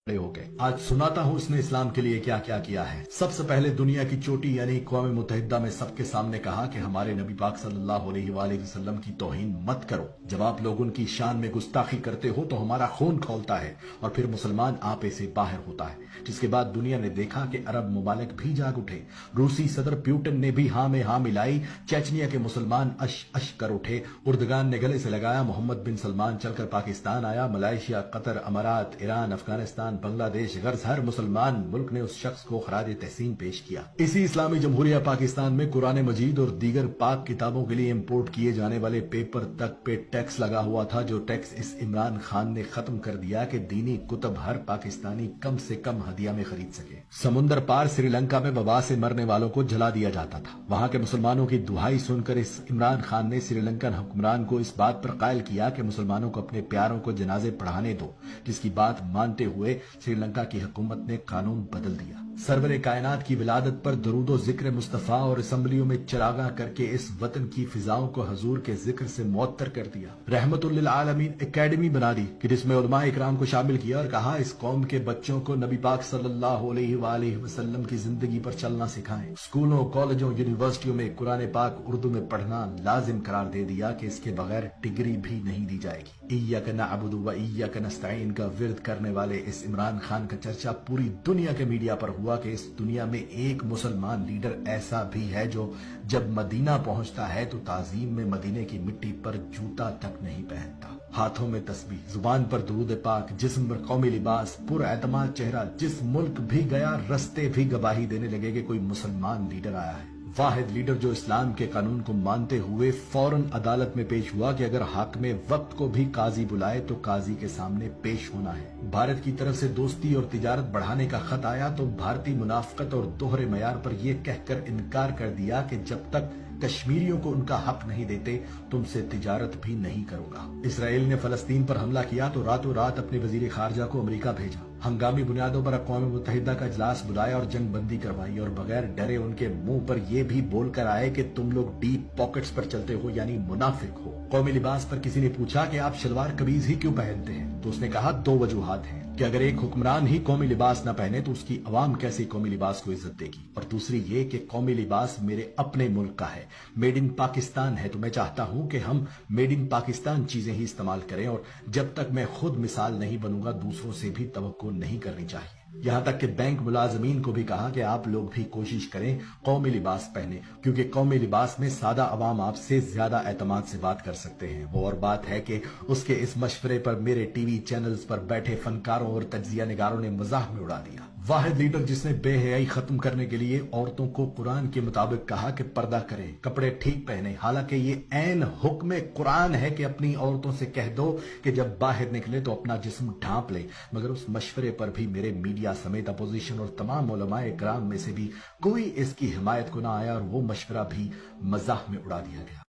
ہو گئے۔ آج سناتا ہوں اس نے اسلام کے لیے کیا کیا کیا ہے۔ سب سے پہلے دنیا کی چوٹی یعنی اقوام متحدہ میں سب کے سامنے کہا کہ ہمارے نبی پاک صلی اللہ علیہ وآلہ وسلم کی توہین مت کرو۔ جب آپ لوگ ان کی شان میں گستاخی کرتے ہو تو ہمارا خون کھولتا ہے اور پھر مسلمان آپے سے باہر ہوتا ہے۔ جس کے بعد دنیا نے دیکھا کہ عرب ممالک بھی جاگ اٹھے۔ روسی صدر پیوٹن نے بھی ہاں میں ہاں ملائی۔ چیچنیا کے مسلمان اش اش کر اٹھے۔ اردگان نے گلے سے لگایا۔ محمد بن سلمان چل کر پاکستان آیا۔ ملائیشیا، قطر، امارات، ایران، افغانستان، بنگلہ دیش، غرض ہر مسلمان ملک نے اس شخص کو خراج تحسین پیش کیا۔ اسی اسلامی جمہوریہ پاکستان میں قرآن مجید اور دیگر پاک کتابوں کے لیے امپورٹ کیے جانے والے پیپر تک پہ ٹیکس لگا ہوا تھا، جو ٹیکس اس عمران خان نے ختم کر دیا کہ دینی کتب ہر پاکستانی کم سے کم ہدیہ میں خرید سکے۔ سمندر پار سری لنکا میں وبا سے مرنے والوں کو جلا دیا جاتا تھا۔ وہاں کے مسلمانوں کی دہائی سن کر اس عمران خان نے سری لنکن حکمران کو اس بات پر قائل کیا کہ مسلمانوں کو اپنے پیاروں کو جنازے پڑھانے دو، جس کی بات مانتے ہوئے سری لنکا کی حکومت نے قانون بدل دیا۔ سرور کائنات کی ولادت پر درود و ذکر مصطفیٰ اور اسمبلیوں میں چراغاں کر کے اس وطن کی فضاؤں کو حضور کے ذکر سے معطر کر دیا۔ رحمت للعالمین اکیڈمی بنا دی کہ جس میں علماء اکرام کو شامل کیا اور کہا اس قوم کے بچوں کو نبی پاک صلی اللہ علیہ وآلہ وسلم کی زندگی پر چلنا سکھائیں۔ اسکولوں، کالجوں، یونیورسٹیوں میں قرآن پاک اردو میں پڑھنا لازم قرار دے دیا کہ اس کے بغیر ڈگری بھی نہیں دی جائے گی۔ ایاک نعبد و ایاک نستعین کا ورد کرنے والے اس عمران خان کا چرچا پوری دنیا کے میڈیا پر ہوا کہ اس دنیا میں ایک مسلمان لیڈر ایسا بھی ہے جو جب مدینہ پہنچتا ہے تو تعظیم میں مدینے کی مٹی پر جوتا تک نہیں پہنتا۔ ہاتھوں میں تسبیح، زبان پر درود پاک، جسم پر قومی لباس، پر اعتماد چہرہ، جس ملک بھی گیا رستے بھی گواہی دینے لگے کہ کوئی مسلمان لیڈر آیا ہے۔ واحد لیڈر جو اسلام کے قانون کو مانتے ہوئے فوراً عدالت میں پیش ہوا کہ اگر حاکم وقت کو بھی قاضی بلائے تو قاضی کے سامنے پیش ہونا ہے۔ بھارت کی طرف سے دوستی اور تجارت بڑھانے کا خط آیا تو بھارتی منافقت اور دوہرے معیار پر یہ کہہ کر انکار کر دیا کہ جب تک کشمیریوں کو ان کا حق نہیں دیتے تم سے تجارت بھی نہیں کروں گا۔ اسرائیل نے فلسطین پر حملہ کیا تو راتوں رات اپنے وزیر خارجہ کو امریکہ بھیجا۔ ہنگامی بنیادوں پر اقوام متحدہ کا اجلاس بلایا اور جنگ بندی کروائی اور بغیر ڈرے ان کے منہ پر یہ بھی بول کر آئے کہ تم لوگ ڈیپ پاکٹس پر چلتے ہو یعنی منافق ہو۔ قومی لباس پر کسی نے پوچھا کہ آپ شلوار قمیض ہی کیوں پہنتے ہیں تو اس نے کہا دو وجوہات ہیں کہ اگر ایک حکمران ہی قومی لباس نہ پہنے تو اس کی عوام کیسے قومی لباس کو عزت دے گی، اور دوسری یہ کہ قومی لباس میرے اپنے ملک کا ہے، میڈ ان پاکستان ہے، تو میں چاہتا ہوں کہ ہم میڈ ان پاکستان چیزیں ہی استعمال کریں، اور جب تک میں خود مثال نہیں بنوں گا دوسروں سے بھی توقع نہیں کرنی چاہیے۔ یہاں تک کہ بینک ملازمین کو بھی کہا کہ آپ لوگ بھی کوشش کریں قومی لباس پہنے، کیونکہ قومی لباس میں سادہ عوام آپ سے زیادہ اعتماد سے بات کر سکتے ہیں۔ وہ اور بات ہے کہ اس کے اس مشورے پر میرے ٹی وی چینلز پر بیٹھے فنکاروں اور تجزیہ نگاروں نے مزاح میں اڑا دیا۔ واحد لیڈر جس نے بے حیائی ختم کرنے کے لیے عورتوں کو قرآن کے مطابق کہا کہ پردہ کریں، کپڑے ٹھیک پہنے، حالانکہ یہ عین حکم قرآن ہے کہ اپنی عورتوں سے کہہ دو کہ جب باہر نکلے تو اپنا جسم ڈھانپ لے، مگر اس مشورے پر بھی میرے میڈیا سمیت اپوزیشن اور تمام علماء کرام میں سے بھی کوئی اس کی حمایت کو نہ آیا اور وہ مشورہ بھی مزاح میں اڑا دیا گیا۔